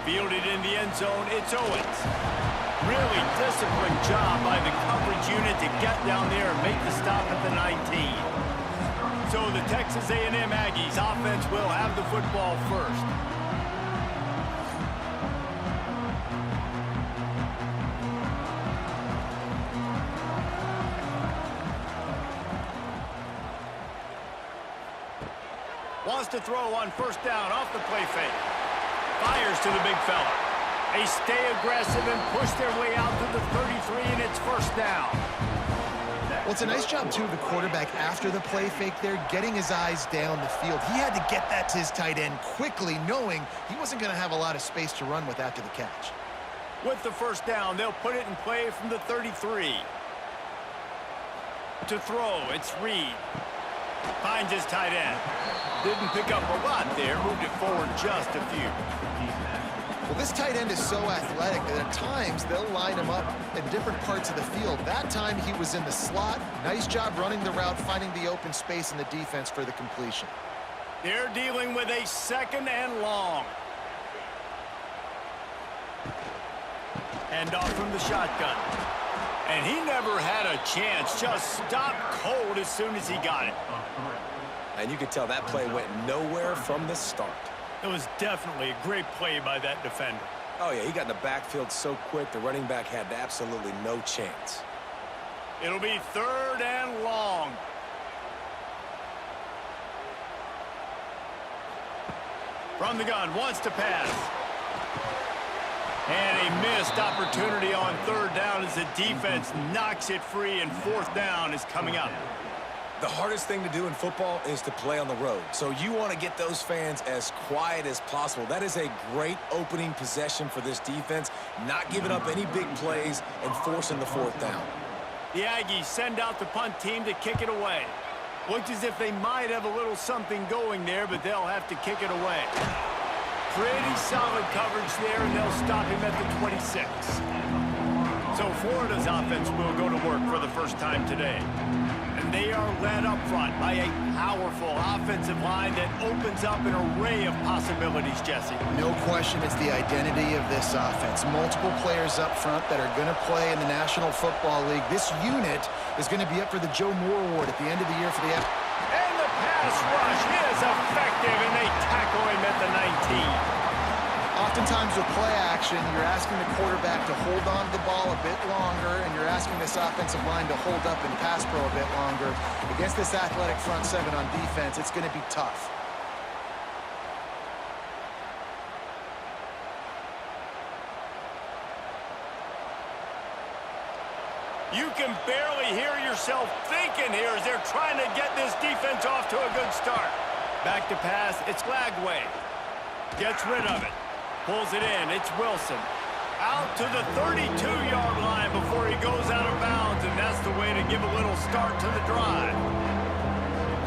Fielded in the end zone, it's Owens. Really disciplined job by the coverage unit to get down there and make the stop at the 19. So the Texas A&M Aggies offense will have the football first. Wants to throw on first down off the play fake. Fires to the big fella. They stay aggressive and push their way out to the 33, and it's first down. Well, it's a nice job, too, of the quarterback after the play fake there, getting his eyes down the field. He had to get that to his tight end quickly, knowing he wasn't going to have a lot of space to run with after the catch. With the first down, they'll put it in play from the 33. To throw, it's Reed. Finds his tight end. Didn't pick up a lot there, moved it forward just a few. Well, this tight end is so athletic that at times they'll line him up in different parts of the field. That time he was in the slot. Nice job running the route, finding the open space in the defense for the completion. They're dealing with a second and long. Hand off from the shotgun. And he never had a chance. Just stopped cold as soon as he got it. And you could tell that play went nowhere from the start. It was definitely a great play by that defender. Oh, yeah, he got in the backfield so quick, the running back had absolutely no chance. It'll be third and long. From the gun, wants to pass. And a missed opportunity on third down as the defense knocks it free, and fourth down is coming up. The hardest thing to do in football is to play on the road. So you want to get those fans as quiet as possible. That is a great opening possession for this defense, not giving up any big plays and forcing the fourth down. The Aggies send out the punt team to kick it away. Looks as if they might have a little something going there, but they'll have to kick it away. Pretty solid coverage there, and they'll stop him at the 26. So Florida's offense will go to work for the first time today. And they are led up front by a powerful offensive line that opens up an array of possibilities, Jesse. No question it's the identity of this offense. Multiple players up front that are going to play in the National Football League. This unit is going to be up for the Joe Moore Award at the end of the year for the... And the pass rush is effective, and they tackle him at the 19. Oftentimes with play action, you're asking the quarterback to hold on to the ball a bit longer, and you're asking this offensive line to hold up in pass pro a bit longer. Against this athletic front seven on defense, it's going to be tough. You can barely hear yourself thinking here as they're trying to get this defense off to a good start. Back to pass, it's Lagway. Gets rid of it. Pulls it in, it's Wilson. Out to the 32-yard line before he goes out of bounds, and that's the way to give a little start to the drive.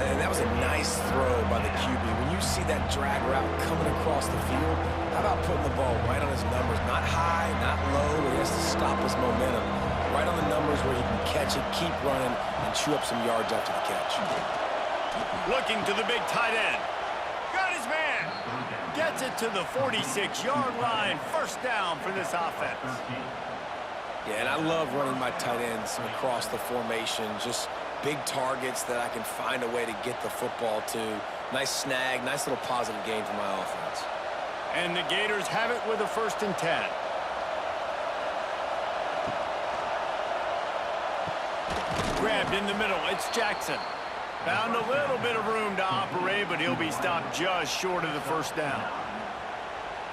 And that was a nice throw by the QB. When you see that drag route coming across the field, how about putting the ball right on his numbers? Not high, not low, where he has to stop his momentum. Right on the numbers where he can catch it, keep running, and chew up some yards after the catch. Looking to the big tight end. Got his man. Gets it to the 46-yard line. First down for this offense. Yeah, and I love running my tight ends across the formation. Just big targets that I can find a way to get the football to. Nice snag, nice little positive gain for my offense. And the Gators have it with a 1st and 10. Grabbed in the middle, it's Jackson. Found a little bit of room to operate, but he'll be stopped just short of the first down.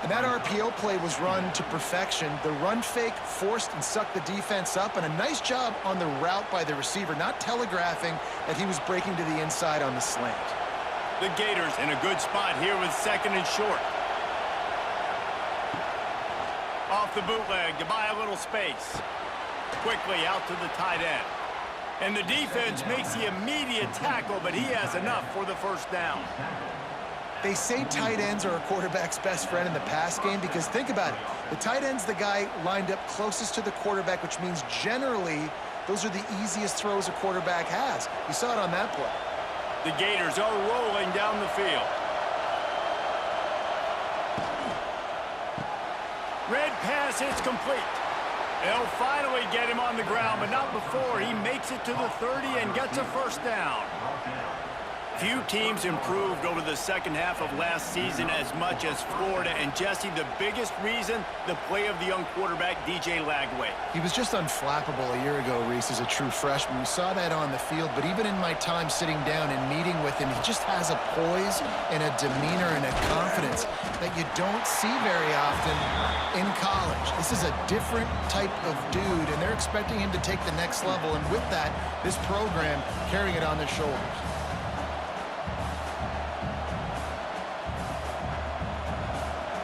And that RPO play was run to perfection. The run fake forced and sucked the defense up, and a nice job on the route by the receiver, not telegraphing that he was breaking to the inside on the slant. The Gators in a good spot here with 2nd and short. Off the bootleg to buy a little space. Quickly out to the tight end. And the defense makes the immediate tackle, but he has enough for the first down. They say tight ends are a quarterback's best friend in the pass game because think about it. The tight end's the guy lined up closest to the quarterback, which means generally those are the easiest throws a quarterback has. You saw it on that play. The Gators are rolling down the field. pass is complete. They'll finally get him on the ground, but not before he makes it to the 30 and gets a first down. Few teams improved over the second half of last season as much as Florida. And, Jesse, the biggest reason, the play of the young quarterback, DJ Lagway. He was just unflappable a year ago, Reese, as a true freshman. We saw that on the field, but even in my time sitting down and meeting with him, he just has a poise and a demeanor and a confidence that you don't see very often in college. This is a different type of dude, and they're expecting him to take the next level. And with that, this program carrying it on their shoulders.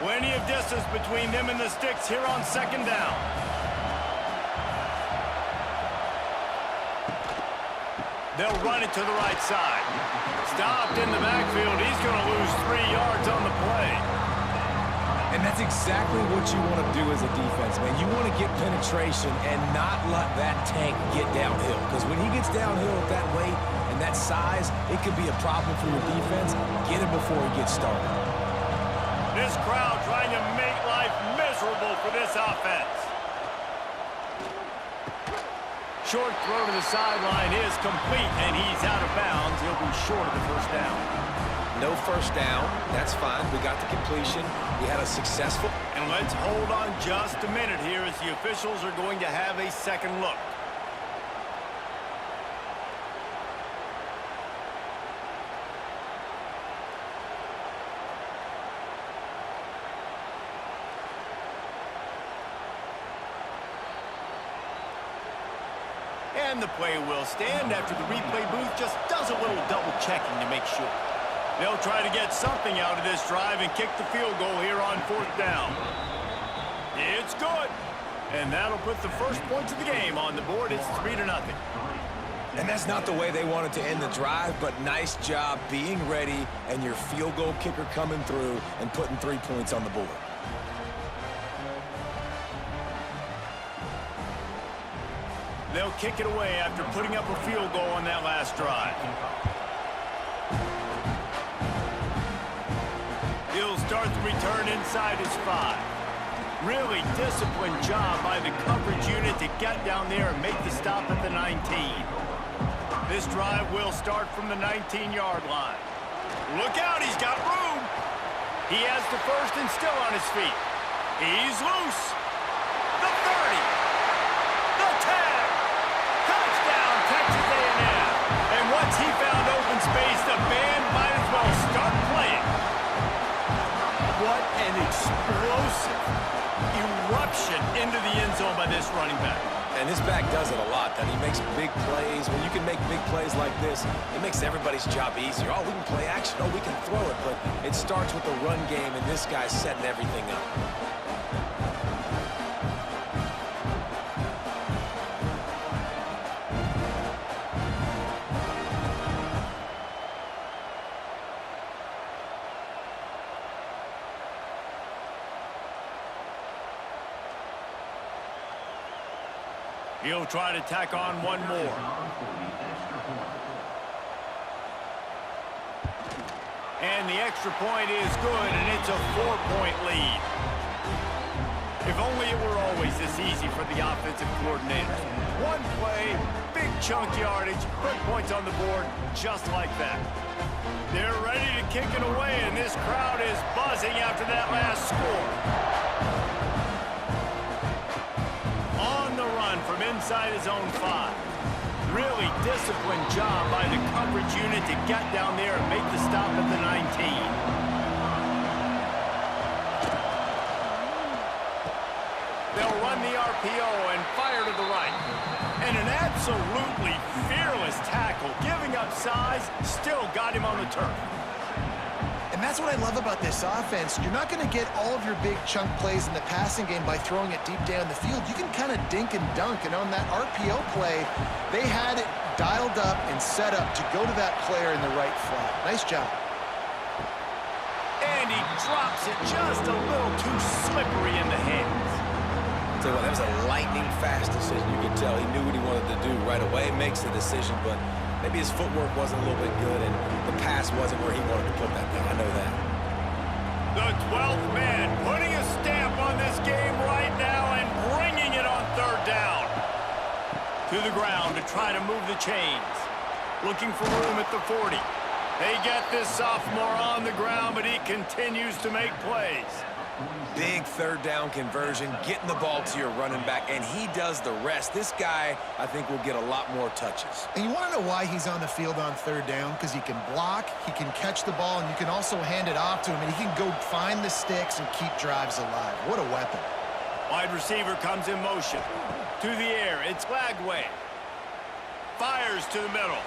Plenty of distance between them and the sticks here on second down. They'll run it to the right side. Stopped in the backfield. He's going to lose 3 yards on the play. And that's exactly what you want to do as a defense, man. You want to get penetration and not let that tank get downhill. Because when he gets downhill at that weight and that size, it could be a problem for your defense. Get him before he gets started. This crowd trying to make life miserable for this offense. Short throw to the sideline is complete, and he's out of bounds. He'll be short of the first down. No first down. That's fine. We got the completion. We had a successful... And let's hold on just a minute here as the officials are going to have a second look. And the play will stand after the replay booth just does a little double checking to make sure. They'll try to get something out of this drive and kick the field goal here on fourth down. It's good. And that'll put the first points of the game on the board. It's 3-0. And that's not the way they wanted to end the drive, but nice job being ready and your field goal kicker coming through and putting 3 points on the board. They'll kick it away after putting up a field goal on that last drive. He'll start the return inside his 5. Really disciplined job by the coverage unit to get down there and make the stop at the 19. This drive will start from the 19-yard line. Look out, he's got room. He has the first and still on his feet. He's loose. The 30. The 10. Touchdown, Texas A&M. And once he found open space, the band might as well start playing. What an explosive eruption into the end zone by this running back. And this back does it a lot, that he makes big plays. When you can make big plays like this, it makes everybody's job easier. Oh, we can play action. Oh, we can throw it. But it starts with the run game, and this guy's setting everything up. He'll try to tack on one more. And the extra point is good, and it's a 4-point lead. If only it were always this easy for the offensive coordinators. One play, big chunk yardage, put points on the board just like that. They're ready to kick it away, and this crowd is buzzing after that last score. From inside his own 5. Really disciplined job by the coverage unit to get down there and make the stop at the 19. They'll run the RPO and fire to the right. And an absolutely fearless tackle, giving up size, still got him on the turf. And that's what I love about this offense. You're not going to get all of your big chunk plays in the passing game by throwing it deep down the field. You can kind of dink and dunk. And on that RPO play, they had it dialed up and set up to go to that player in the right flat. Nice job. And he drops it just a little too slippery in the hands. Tell you what, that was a lightning-fast decision. You could tell he knew what he wanted to do right away. Makes the decision, but maybe his footwork wasn't a little bit good, and the pass wasn't where he wanted to put that thing. I know that. The 12th man putting a stamp on this game right To the ground to try to move the chains. Looking for room at the 40. They get this sophomore on the ground, but he continues to make plays. Big third down conversion, getting the ball to your running back, and he does the rest. This guy, I think, will get a lot more touches. And you want to know why he's on the field on third down? Because he can block, he can catch the ball, and you can also hand it off to him, and he can go find the sticks and keep drives alive. What a weapon. Wide receiver comes in motion. To the air, it's Lagway. Fires to the middle.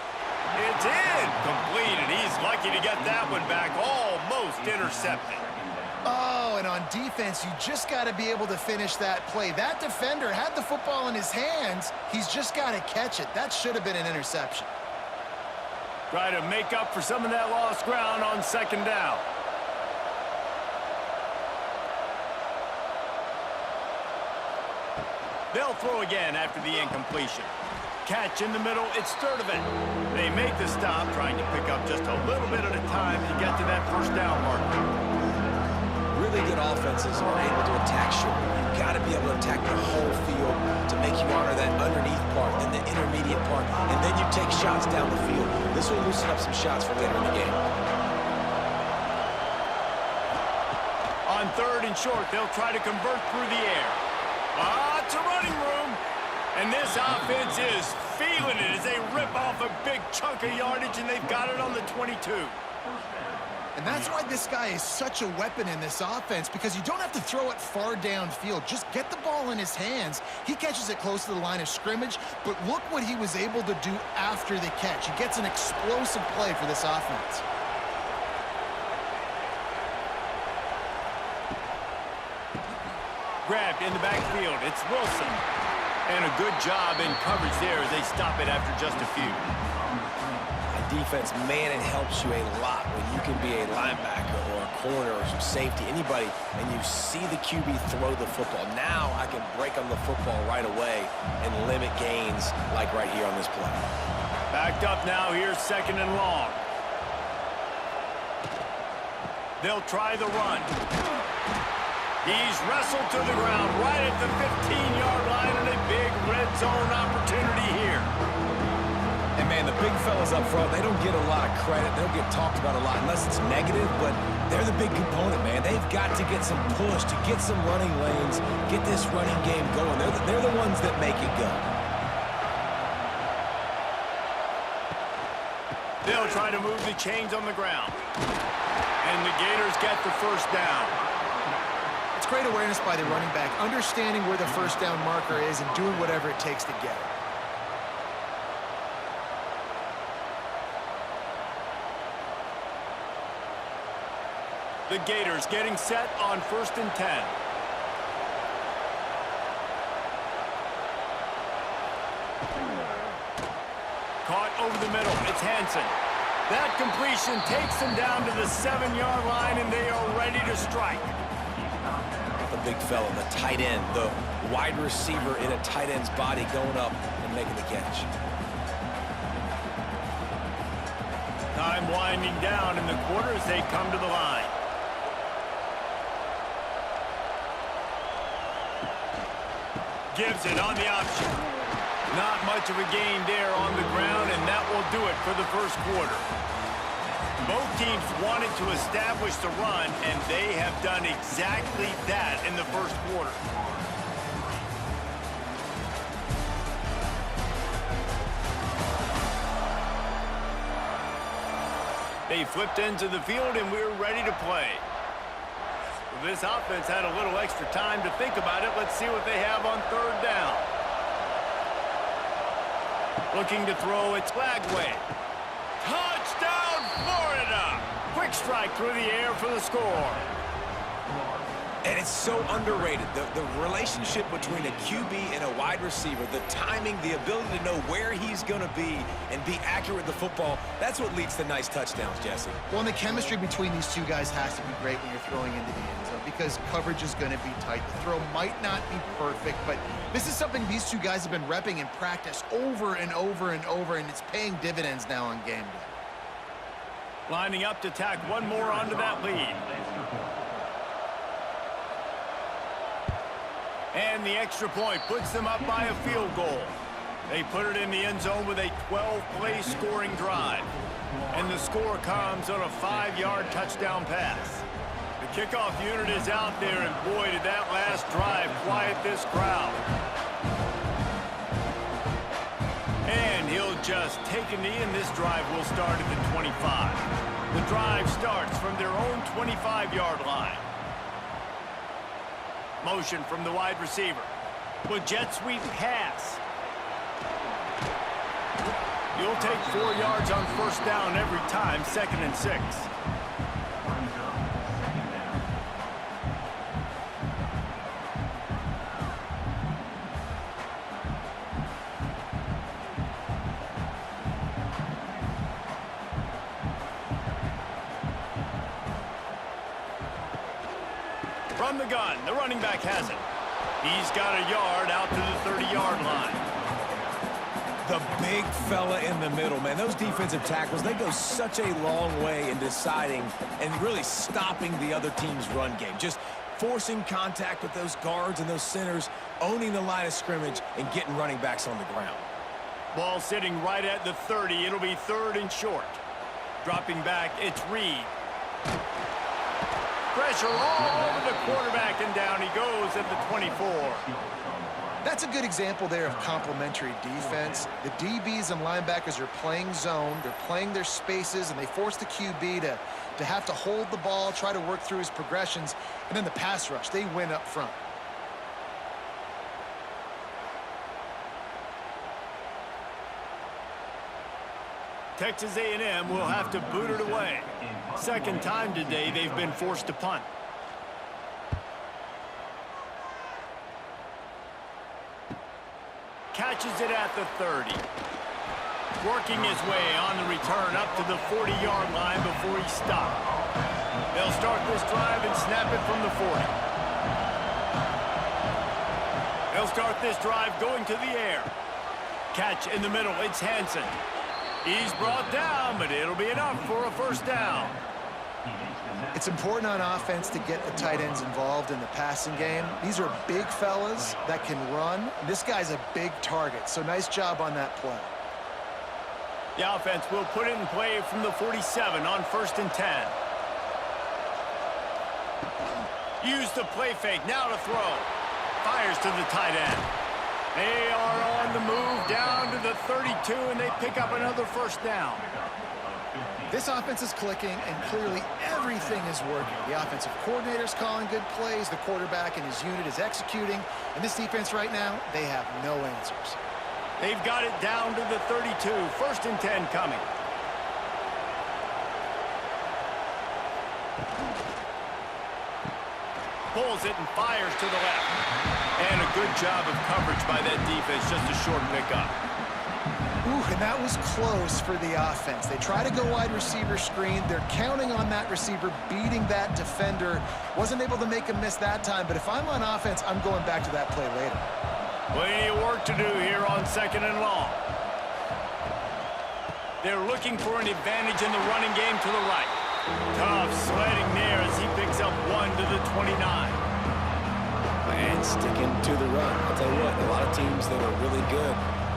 It's in. Complete, and he's lucky to get that one back. Almost intercepted. Oh, and on defense, you just got to be able to finish that play. That defender had the football in his hands. He's just got to catch it. That should have been an interception. Try to make up for some of that lost ground on second down. They'll throw again after the incompletion. Catch in the middle, it's Sturdivant. They make the stop, trying to pick up just a little bit at a time to get to that first down marker. Really good offenses are able to attack short. You've got to be able to attack the whole field to make you honor that underneath part, then the intermediate part, and then you take shots down the field. This will loosen up some shots for later in the game. On third and short, they'll try to convert through the air. Lots of running room. And this offense is feeling it as they rip off a big chunk of yardage, and they've got it on the 22. And that's why this guy is such a weapon in this offense, because you don't have to throw it far downfield. Just get the ball in his hands. He catches it close to the line of scrimmage, but look what he was able to do after the catch. He gets an explosive play for this offense. Grabbed in the backfield. It's Wilson. And a good job in coverage there as they stop it after just a few. Defense, man, it helps you a lot when you can be a linebacker or a corner or some safety, anybody, and you see the QB throw the football. Now I can break on the football right away and limit gains like right here on this play. Backed up now, here's second and long. They'll try the run. He's wrestled to the ground right at the 15-yard line, and a big red zone opportunity here. And, man, the big fellas up front, they don't get a lot of credit. They don't get talked about a lot unless it's negative, but they're the big component, man. They've got to get some push, to get some running lanes, get this running game going. They're the ones that make it go. They'll try to move the chains on the ground. And the Gators get the first down. It's great awareness by the running back, understanding where the first down marker is and doing whatever it takes to get it. The Gators getting set on 1st and 10. Caught over the middle. It's Hansen. That completion takes them down to the 7-yard line, and they are ready to strike. The big fella, the tight end, the wide receiver in a tight end's body going up and making the catch. Time winding down in the quarter as they come to the line. Gives it on the option. Not much of a gain there on the ground, and that will do it for the first quarter. Both teams wanted to establish the run, and they have done exactly that in the first quarter. They flipped into the field, and we're ready to play. This offense had a little extra time to think about it. Let's see what they have on third down. Looking to throw, it's Lagway. Touchdown, Florida! Quick strike through the air for the score. And it's so underrated. The relationship between a QB and a wide receiver, the timing, the ability to know where he's going to be and be accurate with the football, that's what leads to nice touchdowns, Jesse. Well, and the chemistry between these two guys has to be great when you're throwing into the end zone because coverage is going to be tight. The throw might not be perfect, but this is something these two guys have been repping in practice over and over and over, and it's paying dividends now on game day. Lining up to tack one more onto that lead. And the extra point puts them up by a field goal. They put it in the end zone with a 12-play scoring drive. And the score comes on a 5-yard touchdown pass. The kickoff unit is out there, and boy, did that last drive quiet this crowd. And he'll just take a knee, and this drive will start at the 25. The drive starts from their own 25-yard line. Motion from the wide receiver. With jet sweep pass. You'll take 4 yards on first down every time, 2nd and 6. From the gun, the running back has it. He's got a yard out to the 30-yard line. The big fella in the middle, man. Those defensive tackles, they go such a long way in deciding and really stopping the other team's run game. Just forcing contact with those guards and those centers, owning the line of scrimmage, and getting running backs on the ground. Ball sitting right at the 30. It'll be 3rd and short. Dropping back, it's Reed. Pressure all over the quarterback, and down he goes at the 24. That's a good example there of complementary defense. The DBs and linebackers are playing zone, they're playing their spaces, and they force the QB to have to hold the ball, try to work through his progressions, and then the pass rush, they win up front. Texas A&M will have to boot it away. 2nd time today they've been forced to punt. Catches it at the 30. Working his way on the return up to the 40-yard line before he stopped. They'll start this drive and snap it from the 40. They'll start this drive going to the air. Catch in the middle, it's Hansen. He's brought down, but it'll be enough for a first down. It's important on offense to get the tight ends involved in the passing game. These are big fellas that can run. This guy's a big target, so nice job on that play. The offense will put it in play from the 47 on 1st and 10. Use the play fake, now to throw. Fires to the tight end. They are on the move down to the 32, and they pick up another first down. This offense is clicking, and clearly everything is working. The offensive coordinator's calling good plays, the quarterback and his unit is executing, and this defense right now, they have no answers. They've got it down to the 32, 1st and 10 coming. Pulls it and fires to the left. And a good job of coverage by that defense, just a short pickup. Ooh, and that was close for the offense. They try to go wide receiver screen. They're counting on that receiver beating that defender. Wasn't able to make him miss that time, but if I'm on offense, I'm going back to that play later. Plenty of work to do here on 2nd and long. They're looking for an advantage in the running game to the right. Tough sledding there as he picks up 1 to the 29. And sticking to the run. I'll tell you what, a lot of teams that are really good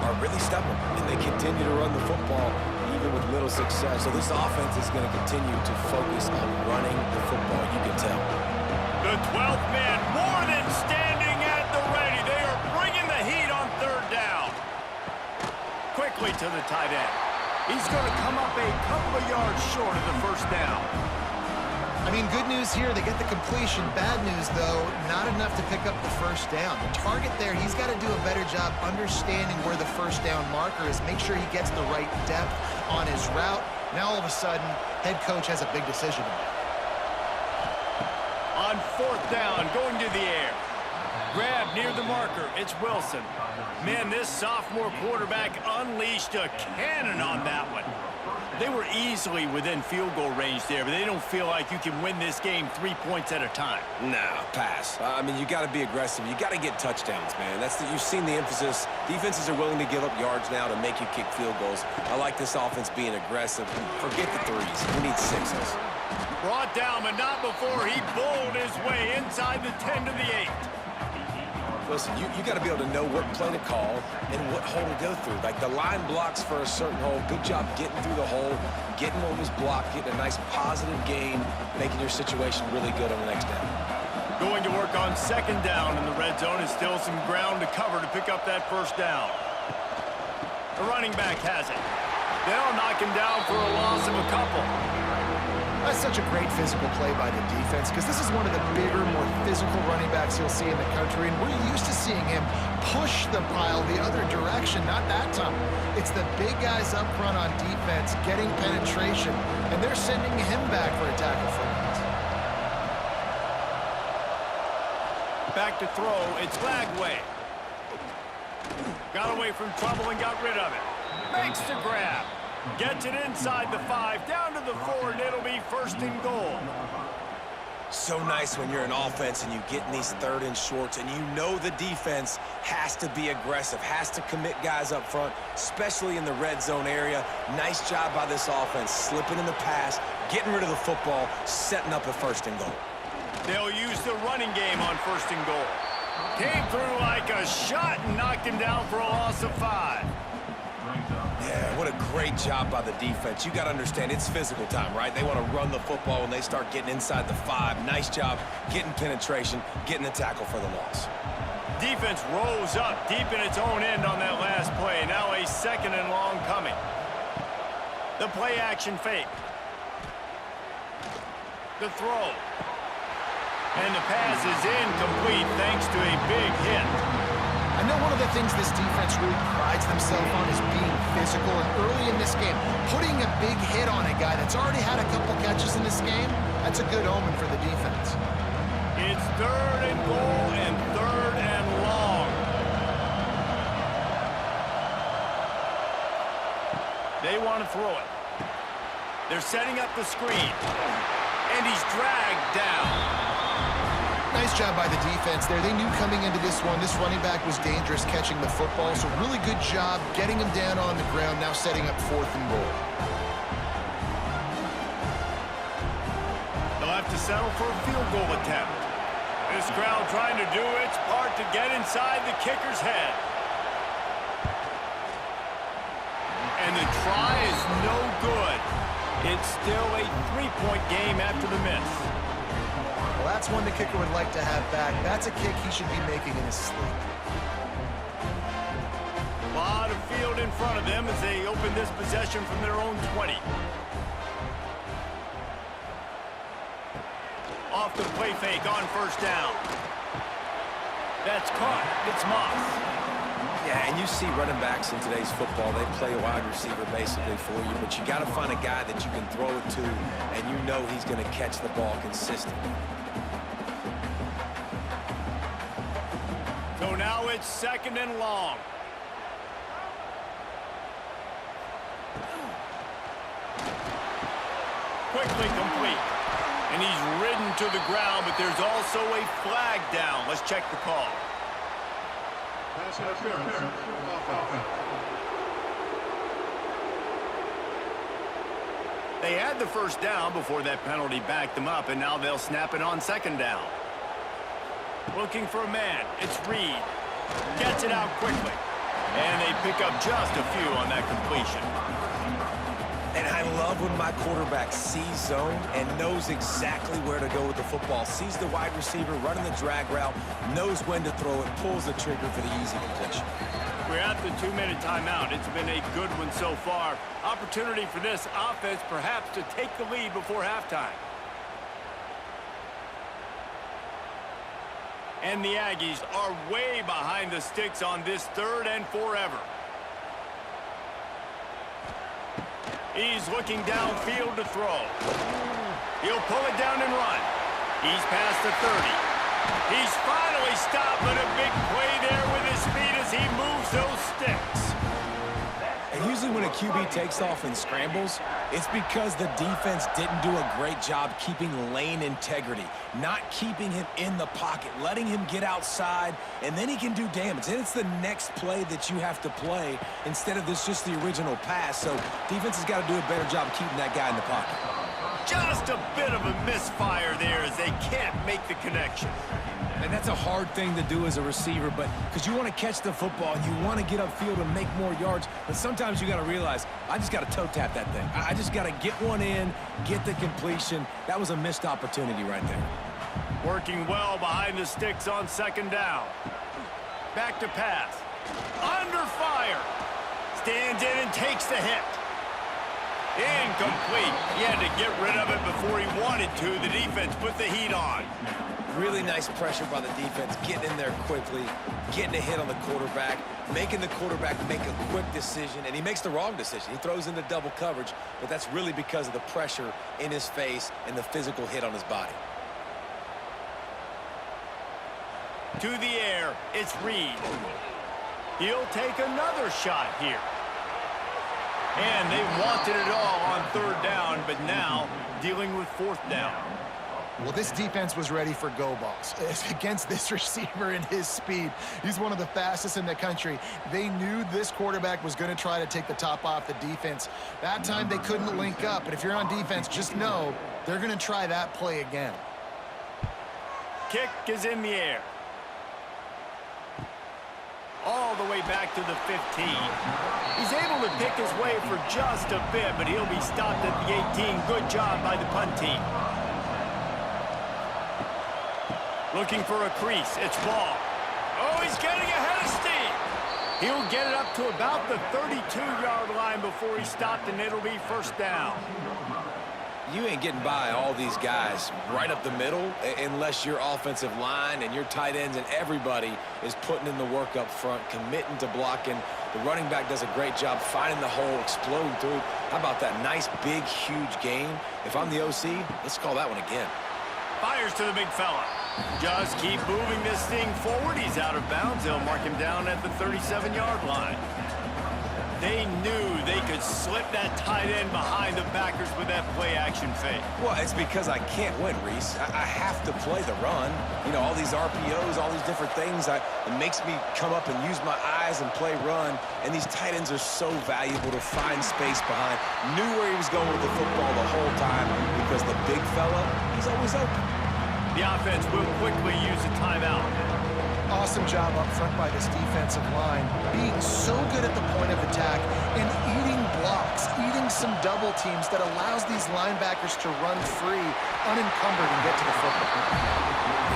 are really stubborn, and they continue to run the football even with little success. So this offense is going to continue to focus on running the football, you can tell. The 12th man more than standing at the ready. They are bringing the heat on 3rd down. Quickly to the tight end. He's going to come up a couple of yards short of the first down. I mean, good news here, they get the completion. Bad news, though, not enough to pick up the first down. The target there, he's got to do a better job understanding where the first down marker is, make sure he gets the right depth on his route. Now, all of a sudden, head coach has a big decision to make. On 4th down, going to the air. Grab near the marker, it's Wilson. Man, this sophomore quarterback unleashed a cannon on that one. They were easily within field goal range there, but they don't feel like you can win this game 3 points at a time. No, pass. I mean, you got to be aggressive. You got to get touchdowns, man. You've seen the emphasis. Defenses are willing to give up yards now to make you kick field goals. I like this offense being aggressive. Forget the threes. We need 6s. Brought down, but not before he bowled his way inside the 10 to the 8. Listen, you got to be able to know what play to call and what hole to go through. Like the line blocks for a certain hole. Good job getting through the hole, getting what was blocked, getting a nice positive gain, making your situation really good on the next down. Going to work on second down in the red zone is still some ground to cover to pick up that first down. The running back has it. They'll knock him down for a loss of a couple. That's such a great physical play by the defense because this is one of the bigger, more physical running backs you'll see in the country, and we're used to seeing him push the pile the other direction, not that time. It's the big guys up front on defense getting penetration, and they're sending him back for a tackle for loss. Back to throw, it's Lagway. Got away from trouble and got rid of it. Makes the grab. Gets it inside the 5, down to the 4, and it'll be first and goal. So nice when you're an offense and you get in these third and shorts and you know the defense has to be aggressive, has to commit guys up front, especially in the red zone area. Nice job by this offense, slipping in the pass, getting rid of the football, setting up a first and goal. They'll use the running game on first and goal. Came through like a shot and knocked him down for a loss of 5. Yeah, what a great job by the defense. You got to understand, it's physical time, right? They want to run the football when they start getting inside the 5. Nice job getting penetration, getting the tackle for the loss. Defense rose up deep in its own end on that last play. Now a second and long coming. The play action fake. The throw. And the pass is incomplete thanks to a big hit. I know one of the things this defense really prides themselves on is being physical, and early in this game, putting a big hit on a guy that's already had a couple catches in this game, that's a good omen for the defense. It's third and goal and third and long. They want to throw it. They're setting up the screen. And he's dragged down. Nice job by the defense there. They knew coming into this one, this running back was dangerous catching the football, so really good job getting him down on the ground, now setting up fourth and goal. They'll have to settle for a field goal attempt. This crowd trying to do its part to get inside the kicker's head. And the try is no good. It's still a 3-point game after the miss. Well, that's one the kicker would like to have back. That's a kick he should be making in his sleep. A lot of field in front of them as they open this possession from their own 20. Off the play fake on first down. That's caught. It's Moss. Yeah, and you see running backs in today's football, they play a wide receiver basically for you, but you got to find a guy that you can throw it to, and you know he's going to catch the ball consistently. So now it's second and long. Quickly complete. And he's ridden to the ground, but there's also a flag down. Let's check the call. They had the first down before that penalty backed them up, and now they'll snap it on second down. Looking for a man. It's Reed. Gets it out quickly. And they pick up just a few on that completion. And I love when my quarterback sees zone and knows exactly where to go with the football. Sees the wide receiver running the drag route, knows when to throw it, pulls the trigger for the easy completion. We're at the 2-minute timeout. It's been a good one so far. Opportunity for this offense perhaps to take the lead before halftime. And the Aggies are way behind the sticks on this third and forever. He's looking downfield to throw. He'll pull it down and run. He's past the 30. He's finally stopped, but a big play there with his feet as he moves those sticks. And usually when a QB takes off and scrambles, it's because the defense didn't do a great job keeping lane integrity, not keeping him in the pocket, letting him get outside, and then he can do damage. And it's the next play that you have to play instead of just the original pass. So defense has got to do a better job keeping that guy in the pocket. Just a bit of a misfire there as they can't make the connection. And that's a hard thing to do as a receiver, but because you want to catch the football, you want to get upfield and make more yards, but sometimes you got to realize, I just got to toe tap that thing. I just got to get one in, get the completion. That was a missed opportunity right there. Working well behind the sticks on second down. Back to pass. Under fire. Stands in and takes the hit. Incomplete. He had to get rid of it before he wanted to. The defense put the heat on. Really nice pressure by the defense, getting in there quickly, getting a hit on the quarterback, making the quarterback make a quick decision, and he makes the wrong decision. He throws into double coverage, but that's really because of the pressure in his face and the physical hit on his body. To the air, it's Reed. He'll take another shot here. And they wanted it all on third down, but now dealing with fourth down. Well, this defense was ready for go balls. Against this receiver and his speed, he's one of the fastest in the country. They knew this quarterback was going to try to take the top off the defense. That time they couldn't link up, but if you're on defense, just know they're going to try that play again. Kick is in the air. All the way back to the 15. He's able to pick his way for just a bit, but he'll be stopped at the 18. Good job by the punt team. Looking for a crease. It's Ball. Oh, he's getting ahead of steam. He'll get it up to about the 32-yard line before he's stopped, and it'll be first down. You ain't getting by all these guys right up the middle unless your offensive line and your tight ends and everybody is putting in the work up front, committing to blocking. The running back does a great job finding the hole, exploding through. How about that nice, big, huge gain? If I'm the OC, let's call that one again. Fires to the big fella. Just keep moving this thing forward. He's out of bounds. They'll mark him down at the 37-yard line. They knew they could slip that tight end behind the backers with that play-action fake. Well, it's because I can't win, Reese. I have to play the run. You know, all these RPOs, all these different things, it makes me come up and use my eyes and play run. And these tight ends are so valuable to find space behind. Knew where he was going with the football the whole time because the big fella, he's always open. The offense will quickly use a timeout. Awesome job up front by this defensive line, being so good at the point of attack and eating blocks, eating some double teams that allows these linebackers to run free, unencumbered, and get to the football.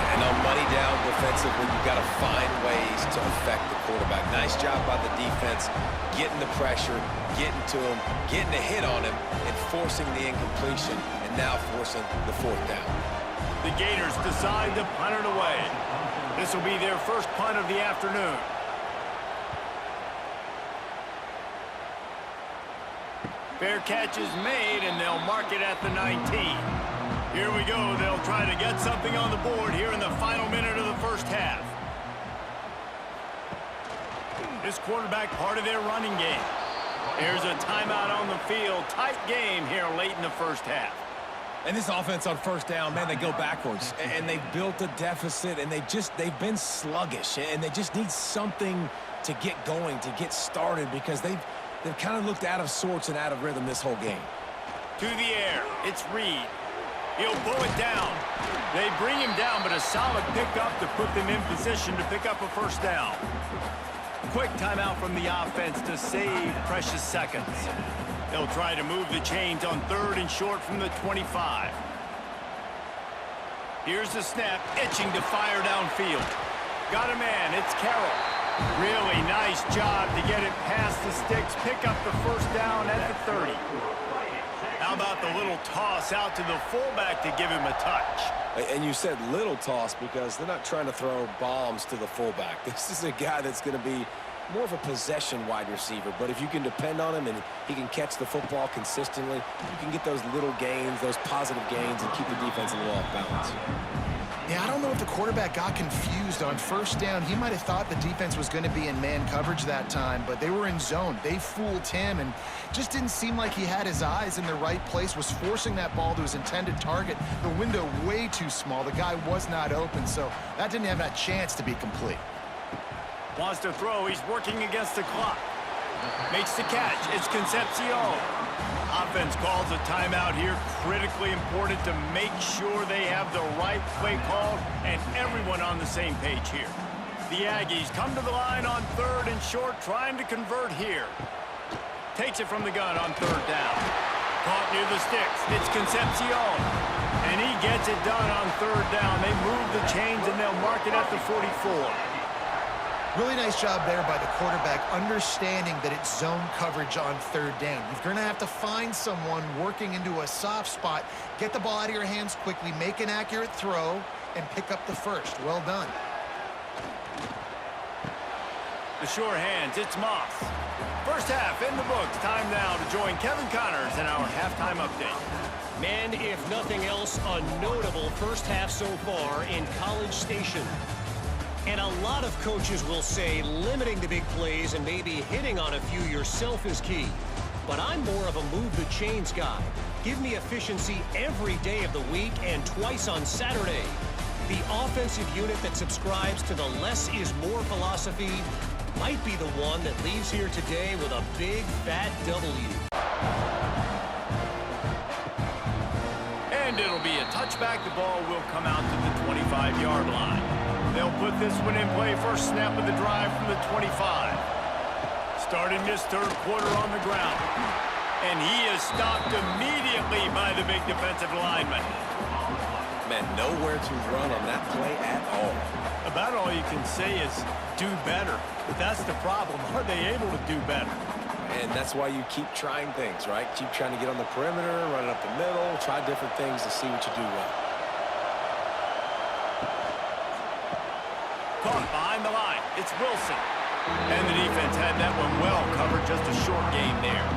And on money down defensively, you've got to find ways to affect the quarterback. Nice job by the defense, getting the pressure, getting to him, getting a hit on him, and forcing the incompletion, and now forcing the fourth down. The Gators decide to punt it away. This will be their first punt of the afternoon. Fair catch is made, and they'll mark it at the 19. Here we go. They'll try to get something on the board here in the final minute of the first half. This quarterback part of their running game. Here's a timeout on the field. Tight game here late in the first half. And this offense on first down, man, they go backwards. And they've built a deficit, and they've been sluggish. And they just need something to get going, to get started, because they've kind of looked out of sorts and out of rhythm this whole game. To the air, it's Reed. He'll pull it down. They bring him down, but a solid pickup to put them in position to pick up a first down. Quick timeout from the offense to save precious seconds. They'll try to move the chains on third and short from the 25. Here's the snap, itching to fire downfield. Got a man, it's Carroll. Really nice job to get it past the sticks, pick up the first down at the 30. How about the little toss out to the fullback to give him a touch? And you said little toss because they're not trying to throw bombs to the fullback. This is a guy that's going to be more of a possession wide receiver, but if you can depend on him and he can catch the football consistently, you can get those little gains, those positive gains, and keep the defense a little off balance. Yeah, I don't know if the quarterback got confused on first down. He might have thought the defense was going to be in man coverage that time, but they were in zone. They fooled him and just didn't seem like he had his eyes in the right place, was forcing that ball to his intended target. The window way too small. The guy was not open, so that didn't have that chance to be complete. Wants to throw. He's working against the clock. Makes the catch. It's Concepcion. Offense calls a timeout here. Critically important to make sure they have the right play called and everyone on the same page here. The Aggies come to the line on 3rd and short, trying to convert here. Takes it from the gun on 3rd down. Caught near the sticks. It's Concepcion. And he gets it done on 3rd down. They move the chains and they'll mark it at the 44. Really nice job there by the quarterback, understanding that it's zone coverage on 3rd down. You're going to have to find someone working into a soft spot, get the ball out of your hands quickly, make an accurate throw, and pick up the first. Well done. The sure hands, it's Moss. First half in the books. Time now to join Kevin Connors in our halftime update. Man, if nothing else, a notable first half so far in College Station. And a lot of coaches will say limiting the big plays and maybe hitting on a few yourself is key. But I'm more of a move the chains guy. Give me efficiency every day of the week and twice on Saturday. The offensive unit that subscribes to the less is more philosophy might be the one that leaves here today with a big fat W. And it'll be a touchback. The ball will come out to the 25-yard line. They'll put this one in play. First snap of the drive from the 25. Starting this 3rd quarter on the ground. And he is stopped immediately by the big defensive lineman. Man, nowhere to run on that play at all. About all you can say is do better. But that's the problem. Are they able to do better? And that's why you keep trying things, right? Keep trying to get on the perimeter, run it up the middle, try different things to see what you do well. Caught behind the line. It's Wilson. And the defense had that one well covered. Just a short game there.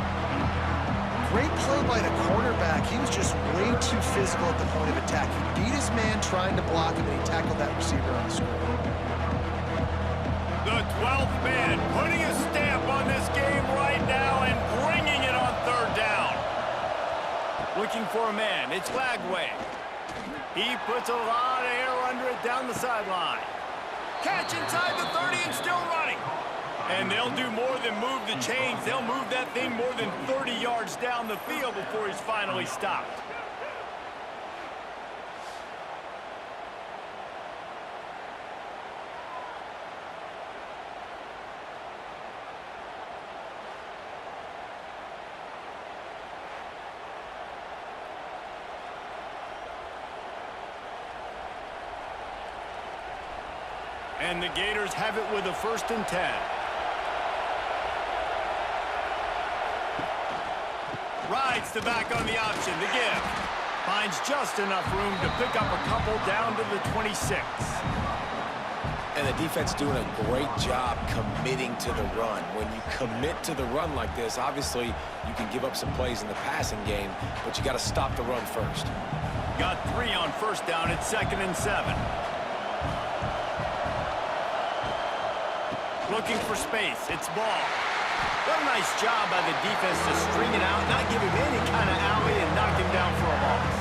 Great play by the cornerback. He was just way too physical at the point of attack. He beat his man trying to block him, and he tackled that receiver on the screen. The 12th man putting a stamp on this game right now and bringing it on 3rd down. Looking for a man. It's Lagway. He puts a lot of air under it down the sideline. Catch inside the 30 and still running. And they'll do more than move the chains. They'll move that thing more than 30 yards down the field before he's finally stopped. And the Gators have it with a 1st and 10. Rides the back on the option. The give. Finds just enough room to pick up a couple down to the 26. And the defense doing a great job committing to the run. When you commit to the run like this, obviously you can give up some plays in the passing game, but you got to stop the run first. Got 3 on 1st down. It's 2nd and 7. Looking for space. It's Ball. What a nice job by the defense to string it out, not give him any kind of alley, and knock him down for a loss.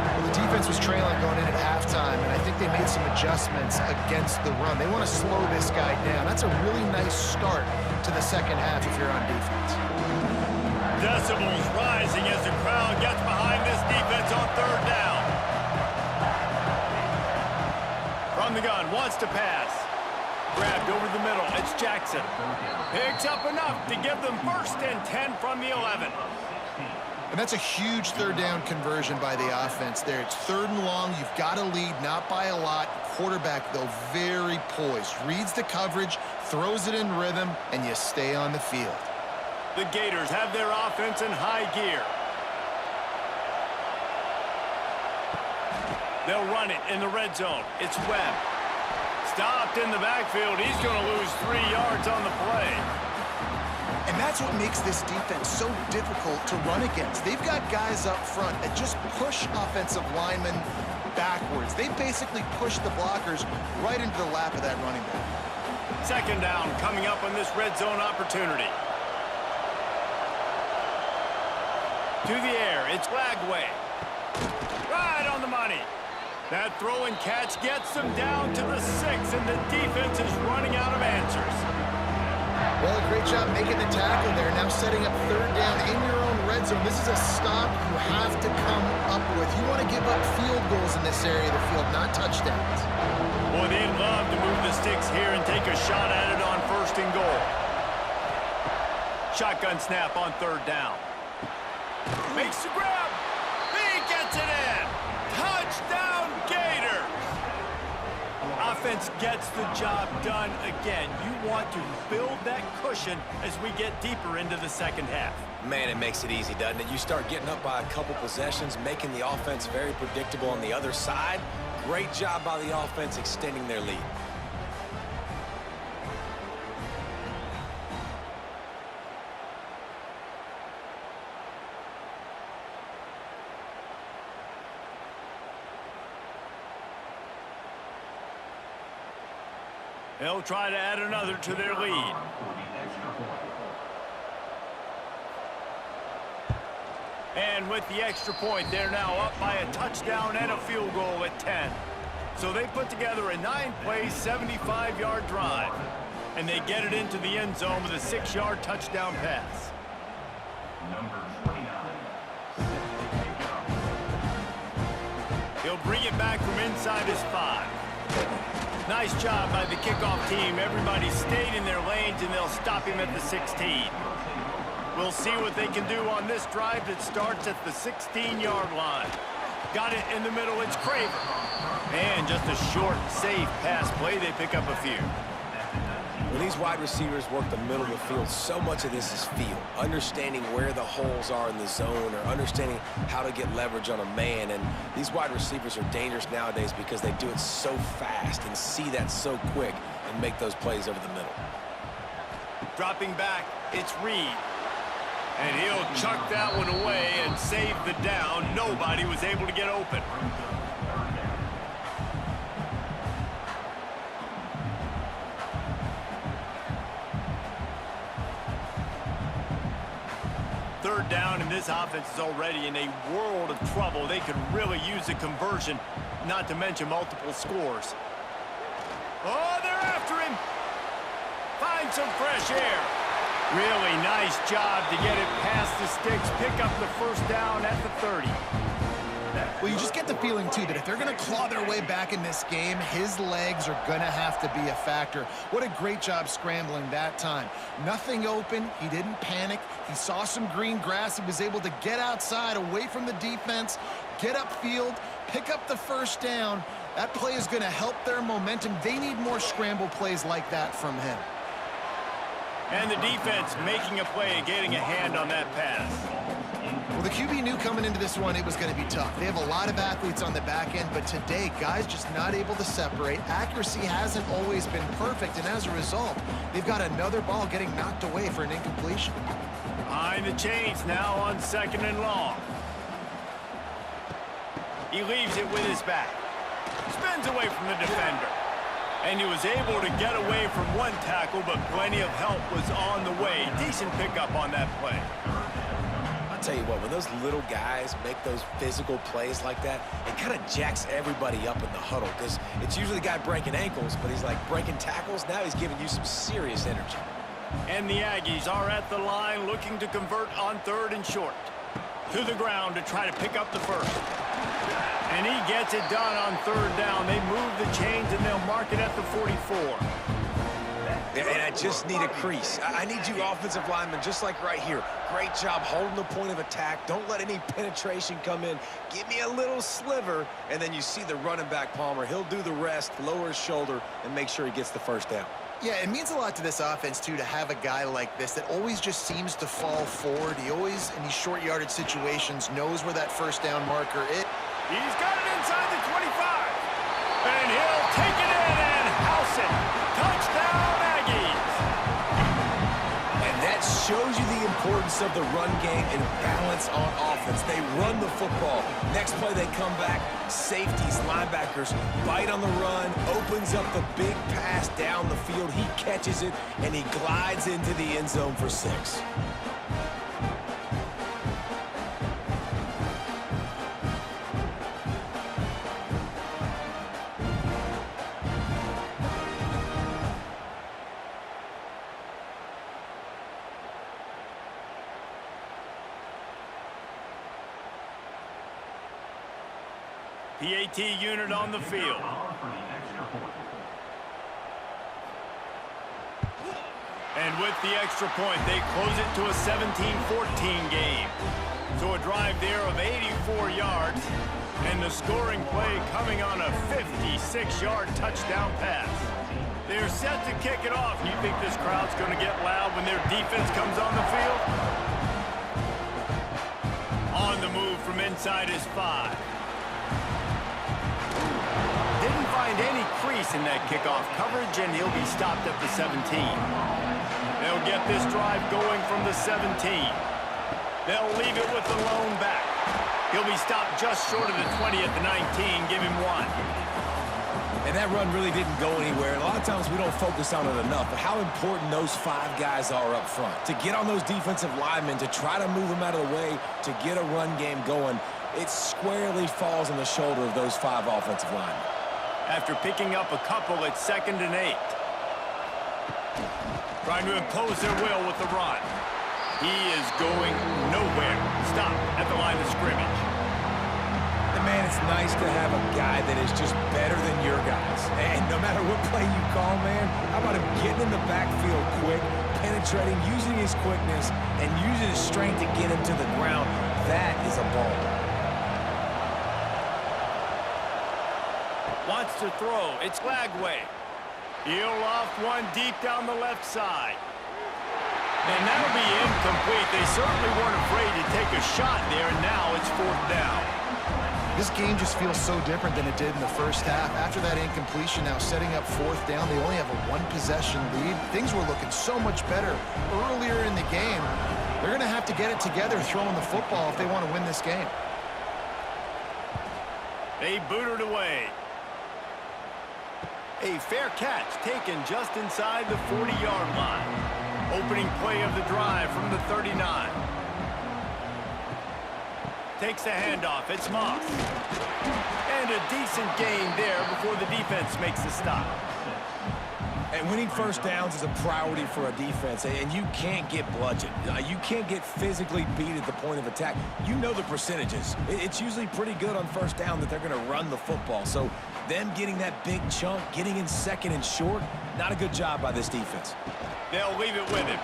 Well, the defense was trailing going in at halftime, and I think they made some adjustments against the run. They want to slow this guy down. That's a really nice start to the second half if you're on defense. Decibels rising as the crowd gets behind this defense on 3rd down. From the gun, wants to pass. Grabbed over the middle. It's Jackson. Picks up enough to give them 1st and 10 from the 11. And that's a huge 3rd down conversion by the offense there. It's 3rd and long. You've got to lead, not by a lot. Quarterback, though, very poised. Reads the coverage, throws it in rhythm, and you stay on the field. The Gators have their offense in high gear. They'll run it in the red zone. It's Webb. Stopped in the backfield. He's going to lose 3 yards on the play. And that's what makes this defense so difficult to run against. They've got guys up front that just push offensive linemen backwards. They basically push the blockers right into the lap of that running back. 2nd down coming up on this red zone opportunity. To the air, it's Lagway. Right on the money. That throw and catch gets them down to the 6, and the defense is running out of answers. Well, great job making the tackle there. Now setting up third down in your own red zone. This is a stop you have to come up with. You want to give up field goals in this area of the field, not touchdowns. Boy, they'd love to move the sticks here and take a shot at it on 1st and goal. Shotgun snap on 3rd down. Makes the grab. He gets it in. Touchdown, Gators. Offense gets the job done again. You want to build that cushion as we get deeper into the 2nd half. Man, it makes it easy, doesn't it? You start getting up by a couple possessions, making the offense very predictable on the other side. Great job by the offense extending their lead. They'll try to add another to their lead. And with the extra point, they're now up by a touchdown and a field goal at 10. So they put together a 9-play, 75-yard drive. And they get it into the end zone with a 6-yard touchdown pass. He'll bring it back from inside his 5. Nice job by the kickoff team. Everybody stayed in their lanes, and they'll stop him at the 16. We'll see what they can do on this drive that starts at the 16-yard line. Got it in the middle. It's Craver. And just a short, safe pass play. They pick up a few. When these wide receivers work the middle of the field, so much of this is feel. Understanding where the holes are in the zone or understanding how to get leverage on a man. And these wide receivers are dangerous nowadays because they do it so fast and see that so quick and make those plays over the middle. Dropping back, it's Reed. And he'll chuck that one away and save the down. Nobody was able to get open. Third down, and this offense is already in a world of trouble. They could really use a conversion, not to mention multiple scores. Oh, they're after him. Find some fresh air. Really nice job to get it past the sticks, pick up the 1st down at the 30. Well, you just get the feeling, too, that if they're going to claw their way back in this game, his legs are going to have to be a factor. What a great job scrambling that time. Nothing open. He didn't panic. He saw some green grass. He was able to get outside, away from the defense, get upfield, pick up the 1st down. That play is going to help their momentum. They need more scramble plays like that from him. And the defense making a play, getting a hand on that pass. Well, the QB knew coming into this one it was going to be tough. They have a lot of athletes on the back end, but today, guys just not able to separate. Accuracy hasn't always been perfect, and as a result, they've got another ball getting knocked away for an incompletion. Behind the chains now on 2nd and long. He leaves it with his back. Spins away from the defender. And he was able to get away from one tackle, but plenty of help was on the way. Decent pickup on that play. I'll tell you what, when those little guys make those physical plays like that, it kind of jacks everybody up in the huddle because it's usually the guy breaking ankles, but he's like breaking tackles. Now he's giving you some serious energy. And the Aggies are at the line looking to convert on 3rd and short. To the ground to try to pick up the 1st. And he gets it done on 3rd down. They move the chains and they'll mark it at the 44. And I just need a crease. I need you offensive linemen, just like right here. Great job holding the point of attack. Don't let any penetration come in. Give me a little sliver, and then you see the running back, Palmer. He'll do the rest, lower his shoulder, and make sure he gets the 1st down. Yeah, it means a lot to this offense, too, to have a guy like this that always just seems to fall forward. He always, in these short yardage situations, knows where that 1st down marker is. He's got it inside the 25. And he'll take it in and house it. Touchdown, Aggies. And that shows you the importance of the run game and balance on offense. They run the football. Next play, they come back. Safeties, linebackers, bite on the run, opens up the big pass down the field. He catches it, and he glides into the end zone for 6. PAT unit on the field. And with the extra point, they close it to a 17-14 game. So a drive there of 84 yards, and the scoring play coming on a 56-yard touchdown pass. They're set to kick it off. You think this crowd's going to get loud when their defense comes on the field? On the move from inside his 5. Didn't find any crease in that kickoff coverage, and he'll be stopped at the 17. They'll get this drive going from the 17. They'll leave it with the lone back. He'll be stopped just short of the 20 at the 19. Give him 1. And that run really didn't go anywhere. A lot of times we don't focus on it enough, but how important those 5 guys are up front. To get on those defensive linemen, to try to move them out of the way, to get a run game going, it squarely falls on the shoulder of those 5 offensive linemen. After picking up a couple, it's 2nd and 8. Trying to impose their will with the run. He is going nowhere. Stop at the line of scrimmage. And man, it's nice to have a guy that is just better than your guys. And no matter what play you call, man, how about him getting in the backfield quick, penetrating, using his quickness, and using his strength to get him to the ground. That is a ball. Wants to throw. It's Lagway. He'll loft one deep down the left side. And that'll be incomplete. They certainly weren't afraid to take a shot there, and now it's 4th down. This game just feels so different than it did in the first half. After that incompletion, now setting up 4th down, they only have a 1-possession lead. Things were looking so much better earlier in the game. They're going to have to get it together throwing the football if they want to win this game. They boot it away. A fair catch taken just inside the 40-yard line. Opening play of the drive from the 39. Takes the handoff. It's Moss. And a decent gain there before the defense makes the stop. And winning first downs is a priority for a defense, and you can't get bludgeoned. You can't get physically beat at the point of attack. You know the percentages. It's usually pretty good on first down that they're going to run the football. So them getting that big chunk, getting in 2nd and short, not a good job by this defense. They'll leave it with him.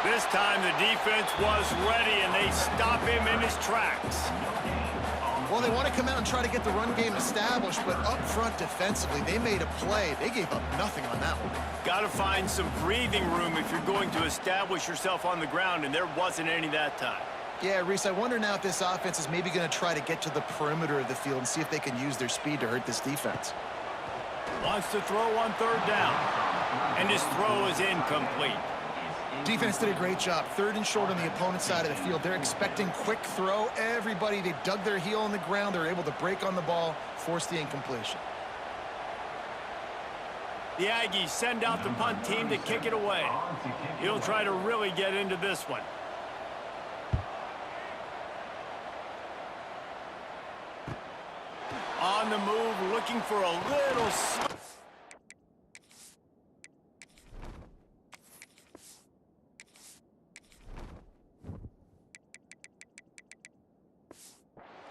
This time the defense was ready, and they stop him in his tracks. Well, they want to come out and try to get the run game established, but up front defensively, they made a play. They gave up nothing on that one. Got to find some breathing room if you're going to establish yourself on the ground, and there wasn't any that time. Yeah, Reese, I wonder now if this offense is maybe going to try to get to the perimeter of the field and see if they can use their speed to hurt this defense. Wants to throw on 3rd down, and his throw is incomplete. Defense did a great job. 3rd and short on the opponent's side of the field. They're expecting quick throw. Everybody, they dug their heel on the ground. They're able to break on the ball, force the incompletion. The Aggies send out the punt team to kick it away. He'll try to really get into this one. On the move, looking for a little...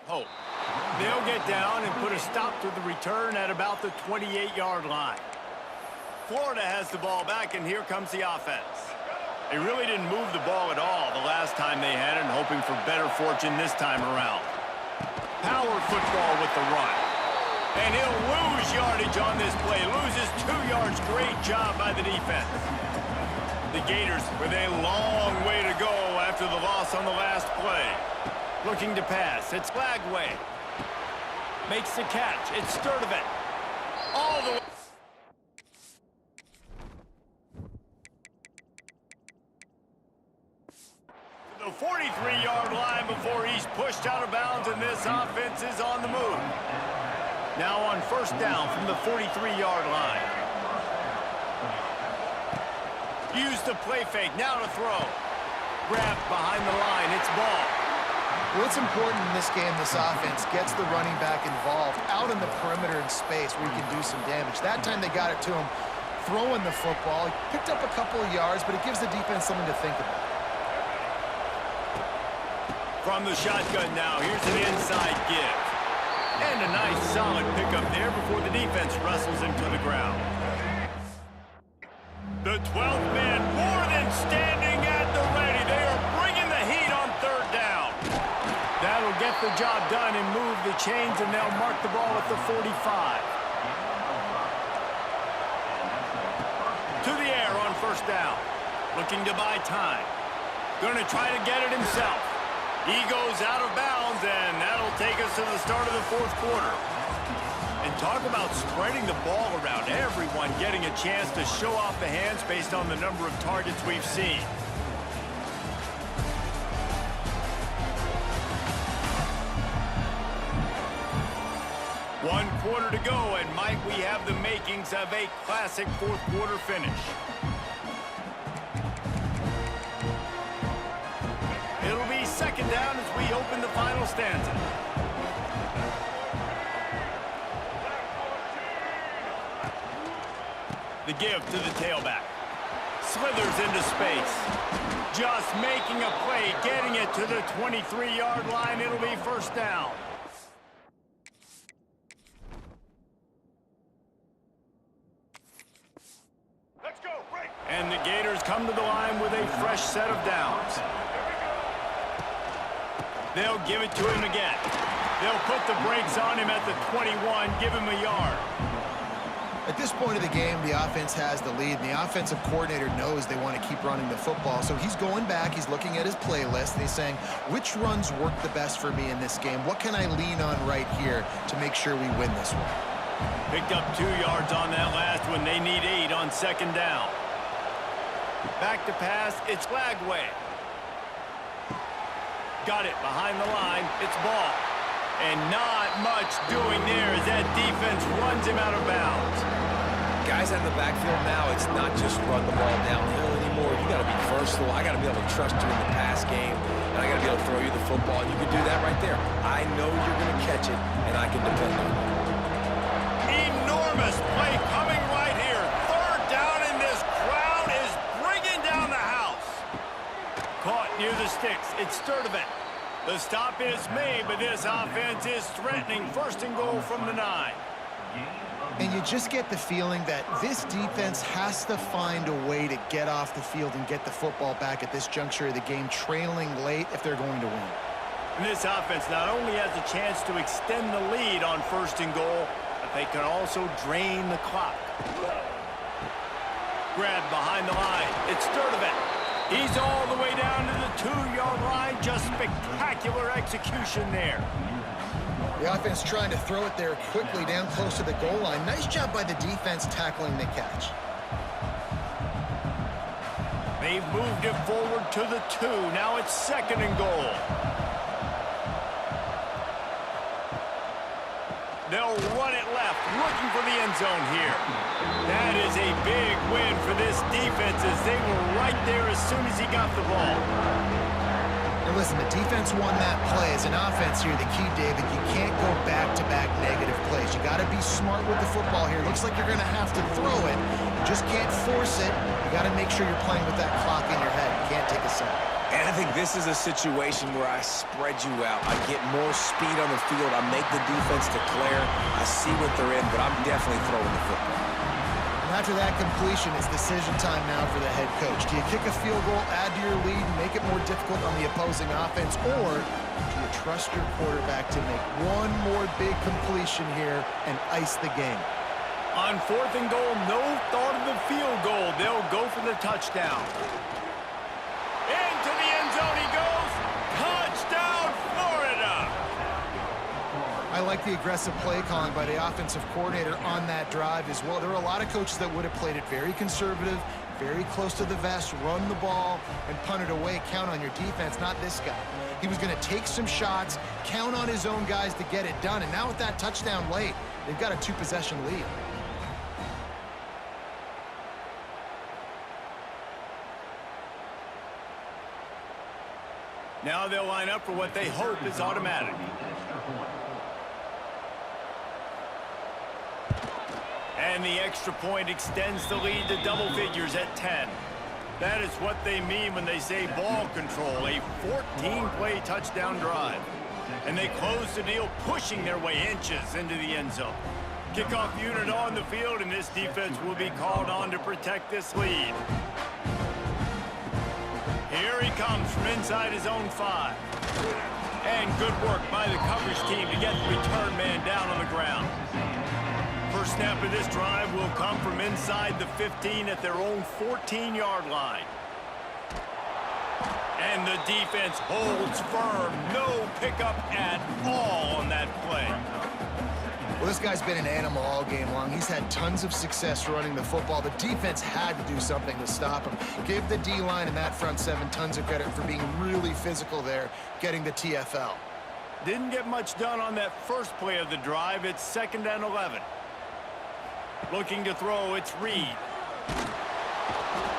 Oh, they'll get down and put a stop to the return at about the 28-yard line. Florida has the ball back, and here comes the offense. They really didn't move the ball at all the last time they had it, and hoping for better fortune this time around. Power football with the run. And he'll lose yardage on this play. Loses 2 yards. Great job by the defense. The Gators with a long way to go after the loss on the last play. Looking to pass. It's Lagway. Makes the catch. It's Sturdivant. All the way. The 43-yard line before he's pushed out of bounds, and this offense is on the move. Now on 1st down from the 43-yard line. Use the play fake. Now to throw. Grabbed behind the line. It's ball. Well, it's important in this game, this offense gets the running back involved out in the perimeter in space where he can do some damage. That time they got it to him throwing the football. He picked up a couple of yards, but it gives the defense something to think about. From the shotgun now, here's an inside give. And a nice solid pickup there before the defense wrestles him to the ground. The 12th man more than standing at the ready. They are bringing the heat on third down. That'll get the job done and move the chains, and they'll mark the ball at the 45. To the air on first down. Looking to buy time. Going to try to get it himself. He goes out of bounds, and that'll take us to the start of the fourth quarter. And talk about spreading the ball around, everyone getting a chance to show off the hands based on the number of targets we've seen. One quarter to go, and might we have the makings of a classic fourth quarter finish. It'll be second down as we open the final stanza. The give to the tailback. Slithers into space. Just making a play, getting it to the 23-yard line. It'll be first down. Let's go, break. And the Gators come to the line with a fresh set of downs. They'll give it to him again. They'll put the brakes on him at the 21, give him a yard. At this point of the game, the offense has the lead, and the offensive coordinator knows they want to keep running the football. So he's going back, he's looking at his playlist, and he's saying, which runs work the best for me in this game? What can I lean on right here to make sure we win this one? Picked up 2 yards on that last one. They need 8 on second down. Back to pass, it's Flagway. Got it behind the line, it's ball. And not much doing there as that defense runs him out of bounds. Guys out of the backfield now, it's not just run the ball downhill anymore. You got to be versatile. I got to be able to trust you in the pass game, and I got to be able to throw you the football. And you can do that right there. I know you're going to catch it, and I can depend on it. Enormous play coming right here. Third down, and this crowd is bringing down the house. Caught near the sticks. It's Sturdivant. The stop is made, but this offense is threatening first and goal from the 9. And you just get the feeling that this defense has to find a way to get off the field and get the football back at this juncture of the game, trailing late if they're going to win. And this offense not only has a chance to extend the lead on first and goal, but they can also drain the clock. Grabbed behind the line. It's Sturdivant. He's all the way down to the 2-yard line. Just spectacular execution there. The offense trying to throw it there quickly down close to the goal line. Nice job by the defense tackling the catch. They've moved it forward to the 2. Now it's second and goal. They'll run it left, looking for the end zone here. That is a big win for this defense as they were right there as soon as he got the ball. And listen, the defense won that play. As an offense here, the key, David, you can't go back-to-back negative plays. You got to be smart with the football here. Looks like you're going to have to throw it. You just can't force it. You got to make sure you're playing with that clock in your head. You can't take a sack. And I think this is a situation where I spread you out. I get more speed on the field. I make the defense declare. I see what they're in, but I'm definitely throwing the football. And after that completion, it's decision time now for the head coach. Do you kick a field goal, add to your lead, and make it more difficult on the opposing offense, or do you trust your quarterback to make one more big completion here and ice the game? On fourth and goal, no thought of the field goal. They'll go for the touchdown. Into the end zone he goes. Touchdown, Florida! I like the aggressive play calling by the offensive coordinator on that drive as well. There were a lot of coaches that would have played it very conservative, very close to the vest, run the ball, and punt it away. Count on your defense, not this guy. He was going to take some shots, count on his own guys to get it done. And now with that touchdown late, they've got a 2-possession lead. Now they'll line up for what they hope is automatic. And the extra point extends the lead to double figures at 10. That is what they mean when they say ball control, a 14-play touchdown drive. And they close the deal, pushing their way inches into the end zone. Kickoff unit on the field, and this defense will be called on to protect this lead. Here he comes from inside his own 5. And good work by the coverage team to get the return man down on the ground. First snap of this drive will come from inside the 15 at their own 14-yard line. And the defense holds firm. No pickup at all on that play. Well, this guy's been an animal all game long. He's had tons of success running the football. The defense had to do something to stop him. Give the D-line and that front 7 tons of credit for being really physical there, getting the TFL. Didn't get much done on that first play of the drive. It's 2nd and 11. Looking to throw, it's Reed.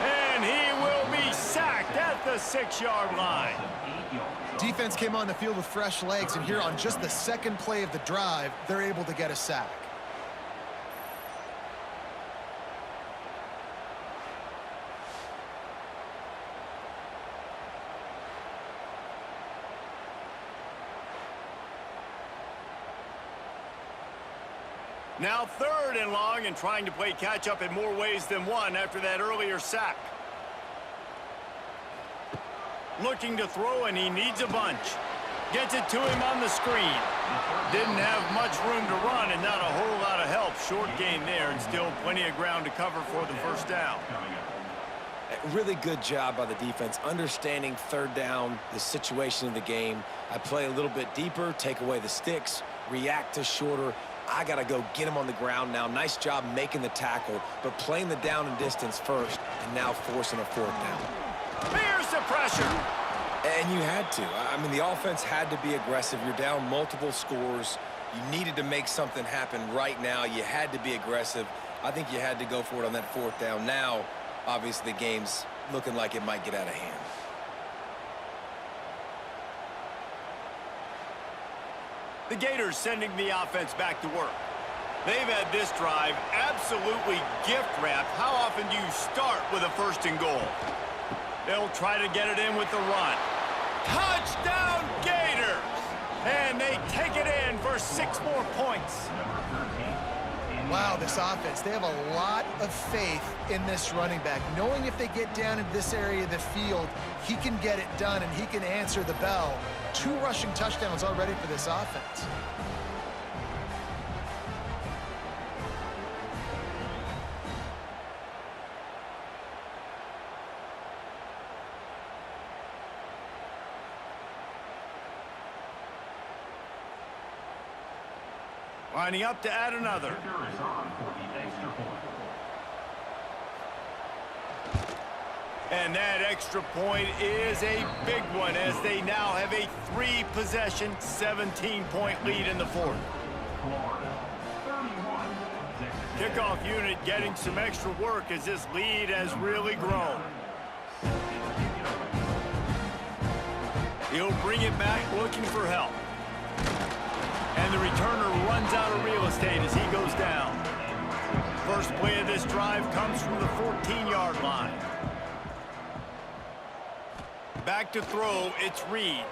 And he will be sacked at the 6-yard line. Defense came on the field with fresh legs, and here on just the second play of the drive, they're able to get a sack. Now 3rd and long, and trying to play catch-up in more ways than one after that earlier sack. Looking to throw, and he needs a bunch. Gets it to him on the screen. Didn't have much room to run and not a whole lot of help. Short gain there, and still plenty of ground to cover for the first down. Really good job by the defense, understanding 3rd down, the situation of the game. I play a little bit deeper, take away the sticks, react to shorter. I got to go get him on the ground now. Nice job making the tackle, but playing the down and distance first, and now forcing a 4th down. Here's the pressure. And you had to. I mean, the offense had to be aggressive. You're down multiple scores. You needed to make something happen right now. You had to be aggressive. I think you had to go for it on that 4th down. Now, obviously, the game's looking like it might get out of hand. The Gators sending the offense back to work. They've had this drive absolutely gift-wrapped. How often do you start with a 1st and goal? They'll try to get it in with the run. Touchdown, Gators! And they take it in for 6 more points. Wow, this offense, they have a lot of faith in this running back, knowing if they get down into this area of the field, he can get it done and he can answer the bell. 2 rushing touchdowns already for this offense. Lining up to add another. And that extra point is a big one as they now have a 3-possession, 17-point lead in the 4th. Kickoff unit getting some extra work as this lead has really grown. He'll bring it back looking for help. And the returner runs out of real estate as he goes down. First play of this drive comes from the 14-yard line. Back to throw, it's Reed.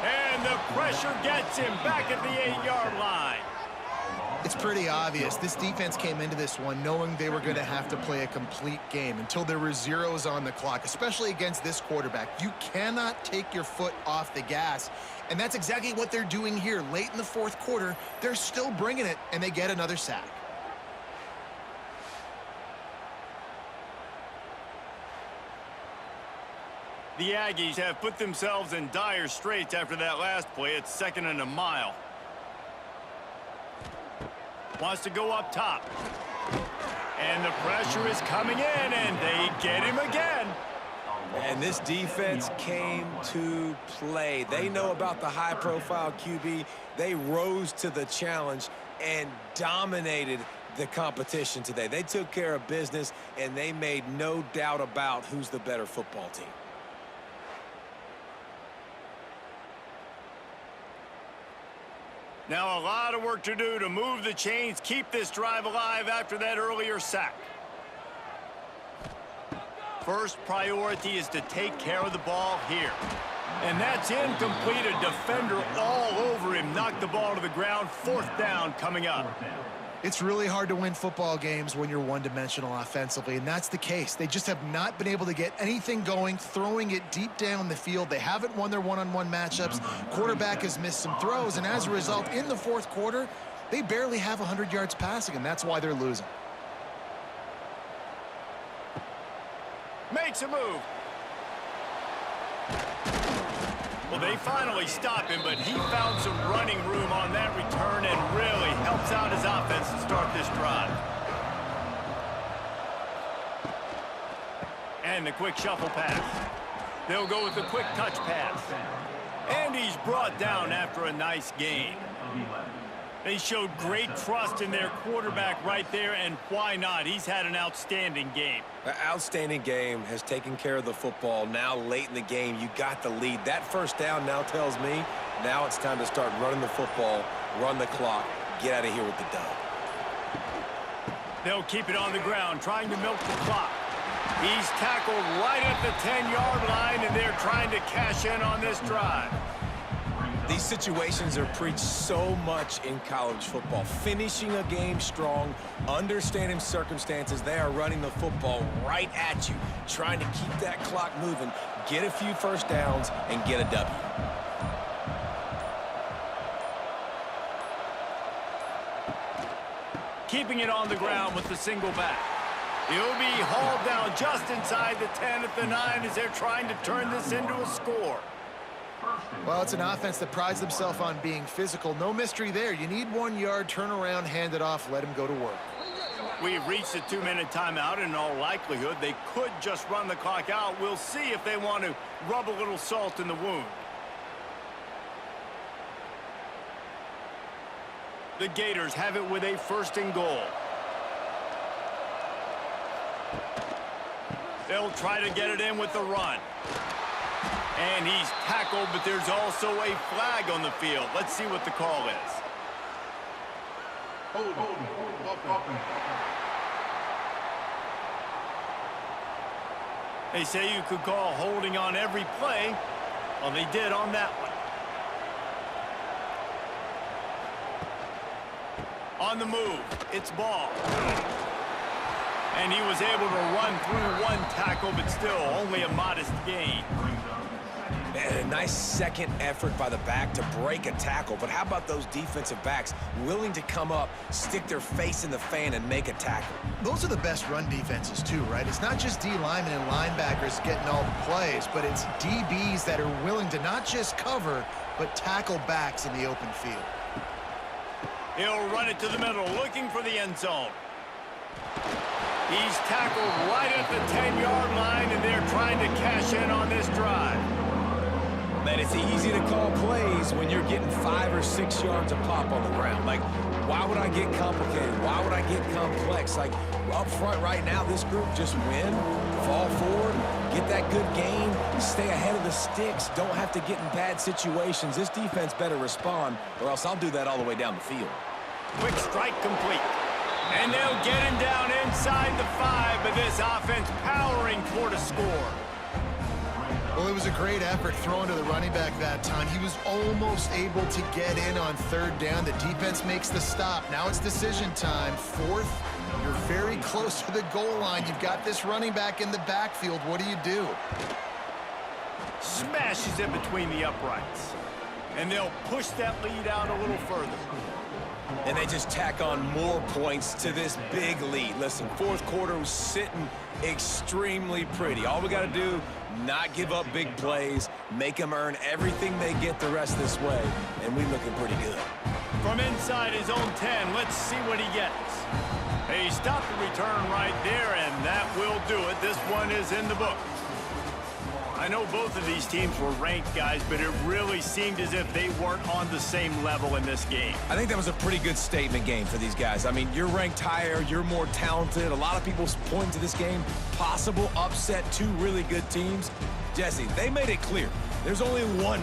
And the pressure gets him back at the 8-yard line. It's pretty obvious. This defense came into this one knowing they were going to have to play a complete game until there were zeros on the clock, especially against this quarterback. You cannot take your foot off the gas, and that's exactly what they're doing here. Late in the 4th quarter, they're still bringing it, and they get another sack. The Aggies have put themselves in dire straits after that last play. It's 2nd and a mile. Wants to go up top. And the pressure is coming in, and they get him again. And this defense came to play. They know about the high-profile QB. They rose to the challenge and dominated the competition today. They took care of business, and they made no doubt about who's the better football team. Now a lot of work to do to move the chains, keep this drive alive after that earlier sack. First priority is to take care of the ball here. And that's incomplete. A defender all over him. Knocked the ball to the ground. 4th down coming up. It's really hard to win football games when you're one-dimensional offensively, and that's the case. They just have not been able to get anything going, throwing it deep down the field. They haven't won their one-on-one matchups. Quarterback has missed some throws, and as a result, in the 4th quarter, they barely have 100 yards passing, and that's why they're losing. Makes a move. Well, they finally stop him, but he found some running room on that return and really helps out his offense to start this drive. And the quick shuffle pass. They'll go with the quick touch pass. And he's brought down after a nice gain. They showed great trust in their quarterback right there, and why not? He's had an outstanding game. An outstanding game, has taken care of the football. Now late in the game, you got the lead. That 1st down now tells me now it's time to start running the football, run the clock, get out of here with the dub. They'll keep it on the ground, trying to milk the clock. He's tackled right at the 10-yard line, and they're trying to cash in on this drive. These situations are preached so much in college football. Finishing a game strong, understanding circumstances. They are running the football right at you, trying to keep that clock moving, get a few 1st downs, and get a W. Keeping it on the ground with the single back. He'll be hauled down just inside the 10 at the 9 as they're trying to turn this into a score. Well, it's an offense that prides themselves on being physical. No mystery there. You need 1 yard, turn around, hand it off, let him go to work. We've reached a 2-minute timeout, and in all likelihood, they could just run the clock out. We'll see if they want to rub a little salt in the wound. The Gators have it with a 1st and goal. They'll try to get it in with the run. And he's tackled, but there's also a flag on the field. Let's see what the call is. They say you could call holding on every play. Well, they did on that one. On the move, it's ball. And he was able to run through 1 tackle, but still only a modest gain. And a nice second effort by the back to break a tackle. But how about those defensive backs willing to come up, stick their face in the fan, and make a tackle? Those are the best run defenses, too, right? It's not just D linemen and linebackers getting all the plays, but it's DBs that are willing to not just cover, but tackle backs in the open field. He'll run it to the middle, looking for the end zone. He's tackled right at the 10-yard line, and they're trying to cash in on this drive. Man, it's easy to call plays when you're getting 5 or 6 yards a pop on the ground. Like, why would I get complicated? Why would I get complex? Like, up front right now, this group just win, fall forward, get that good gain, stay ahead of the sticks, don't have to get in bad situations. This defense better respond, or else I'll do that all the way down the field. Quick strike complete. And they'll get him down inside the 5, but this offense powering toward a score. Well, it was a great effort throwing to the running back that time. He was almost able to get in on 3rd down. The defense makes the stop. Now it's decision time. 4th, you're very close to the goal line. You've got this running back in the backfield. What do? Smashes it between the uprights. And they'll push that lead out a little further. And they just tack on more points to this big lead. Listen, 4th quarter was sitting extremely pretty. All we got to do, not give up big plays, make them earn everything they get the rest of this way, and we're looking pretty good. From inside his own 10, let's see what he gets. He stopped the return right there, and that will do it. This one is in the book. I know both of these teams were ranked, guys, but it really seemed as if they weren't on the same level in this game. I think that was a pretty good statement game for these guys. I mean, you're ranked higher, you're more talented. A lot of people point to this game, possible upset, 2 really good teams. Jesse, they made it clear. There's only one